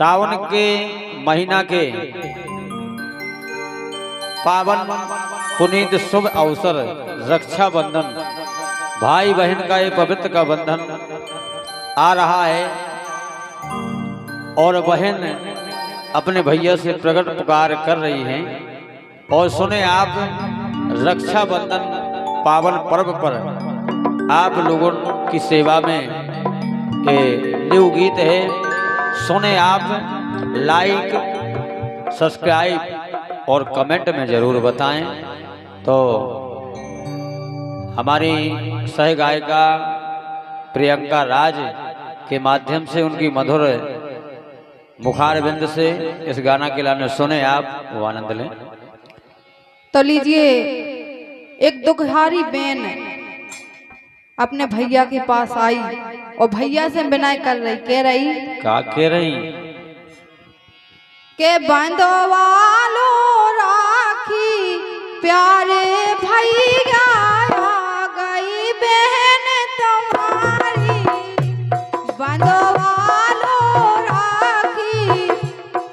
सावन के महीना के पावन पुनीत शुभ अवसर रक्षाबंधन भाई बहन का ये पवित्र का बंधन आ रहा है और बहन अपने भैया से प्रकट पुकार कर रही हैं। और सुने आप रक्षाबंधन पावन पर्व पर आप लोगों की सेवा में न्यू गीत है। सुने आप, लाइक सब्सक्राइब और कमेंट में जरूर बताएं। तो हमारी सह गायिका प्रियंका राज के माध्यम से उनकी मधुर मुखारबिंद से इस गाना के लाने सुने आप, वो आनंद लें। तो लीजिए, एक दुखहारी बहन अपने भैया के पास आई और भैया से विनय कर रही, क्या कह रही के बंधवालो राखी प्यारे भैया आ गई बहन तुम्हारी। बंधवालो राखी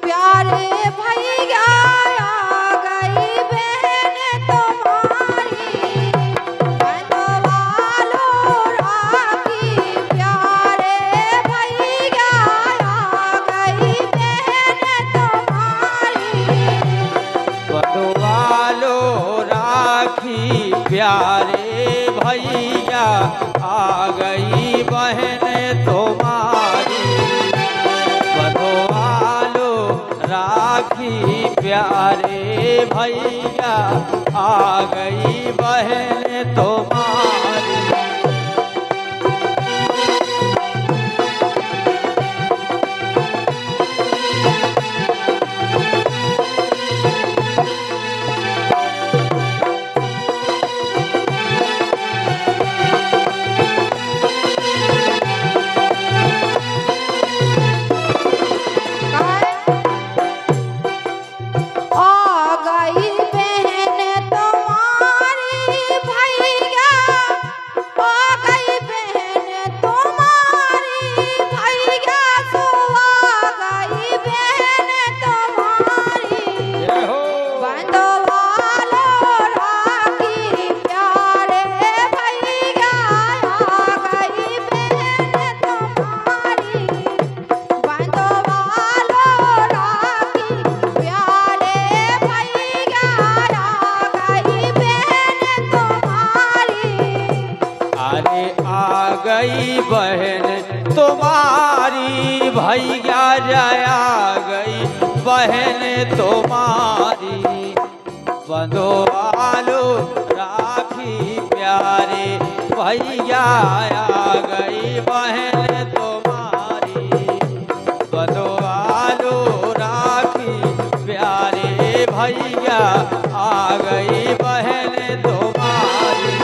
प्यारे भैया आ गई बहन तुम्हारी। बंधवालो राखी प्यारे भैया आ गई बहन तुम्हारी। बंधवालो राखी प्यारे भैया आ गई बहन तुम्हारी। बंधवालो राखी प्यारे भैया आ गई बहन तुम्हारी। गई बहन तुम्हारी भैया जया गई बहन तुम्हारी। बंधवालो राखी प्यारे भैया आ गई बहन तुम्हारी। बंधवालो राखी प्यारे भैया आ गई बहन तुम्हारी।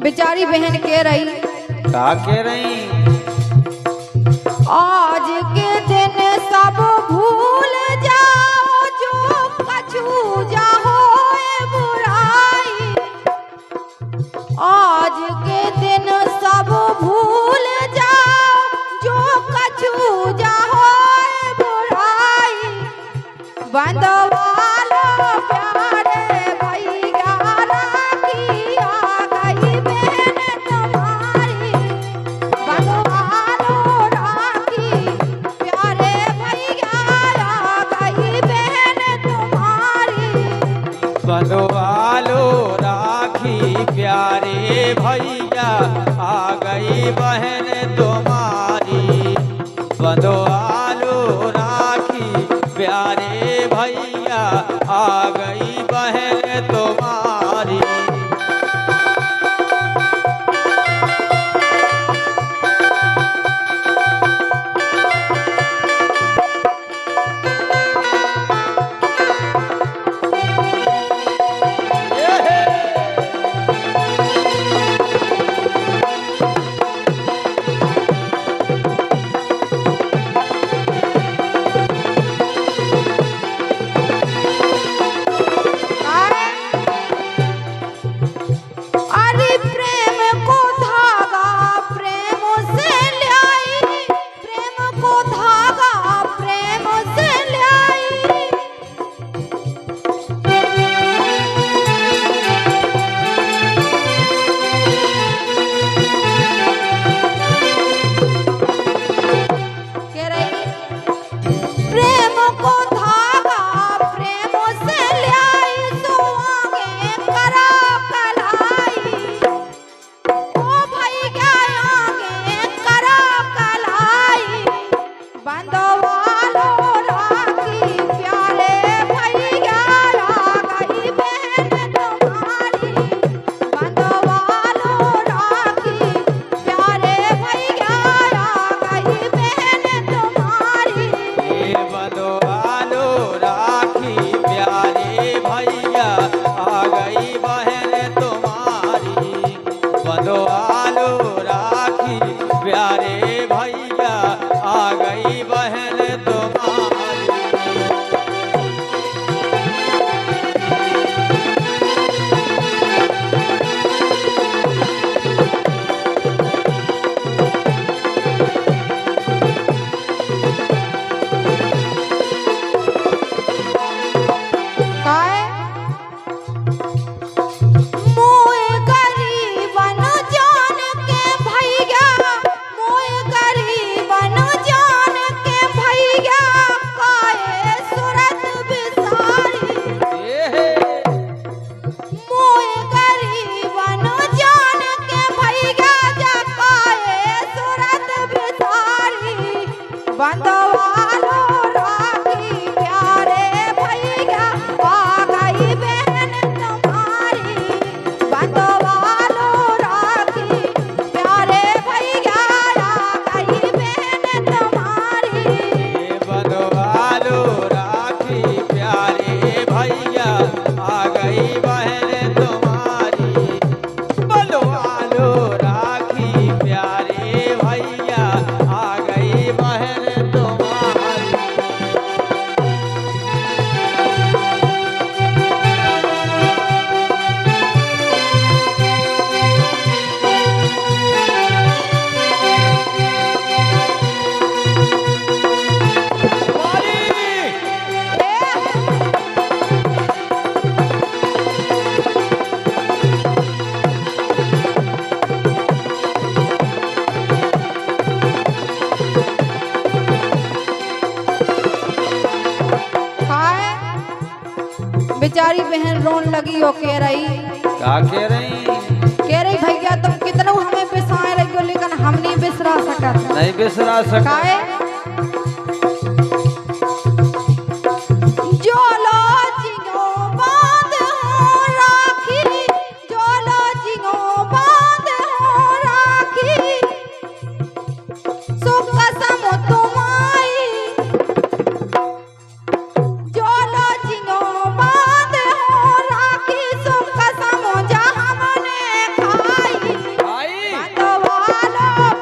बेचारी बहन कह रही, क्या कह रही? आज के दिन सब भूल जाओ जो कछु जाओ बुराई। आज के दिन सब भूल जाओ जो कछु जाओ बुराई। बंधवालो प्यारे भैया राखी आ गई बहन तुम्हारी। बंधवालो राखी प्यारे भैया आ गई बहन तुम्हारी। बंधवालो राखी प्यारे भैया आ गई बहन तुम्हारी। बंधवालो राखी प्यारे भैया आ गई बहन तुम्हारी। तुम्हारी। बेचारी बहन रोन लगी हो कह रही क्या कह रही भैया तुम कितना हमें बिसाए रही हो लेकिन हम नहीं बिसरा सकत नहीं बिसरा सका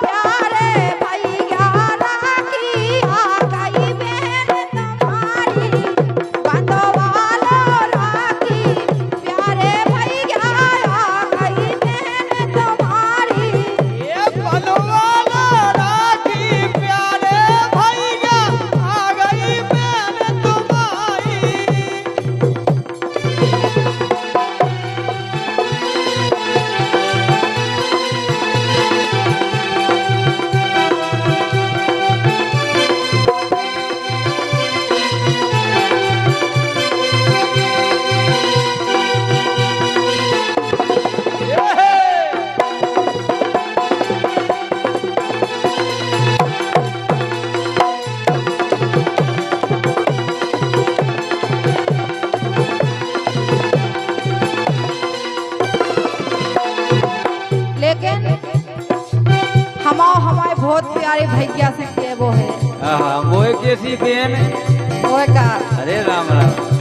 प्यारे भैया राखी बहुत प्यारे भैया से के वो है हाँ वो एक कैसी बहन। वो का अरे राम राम।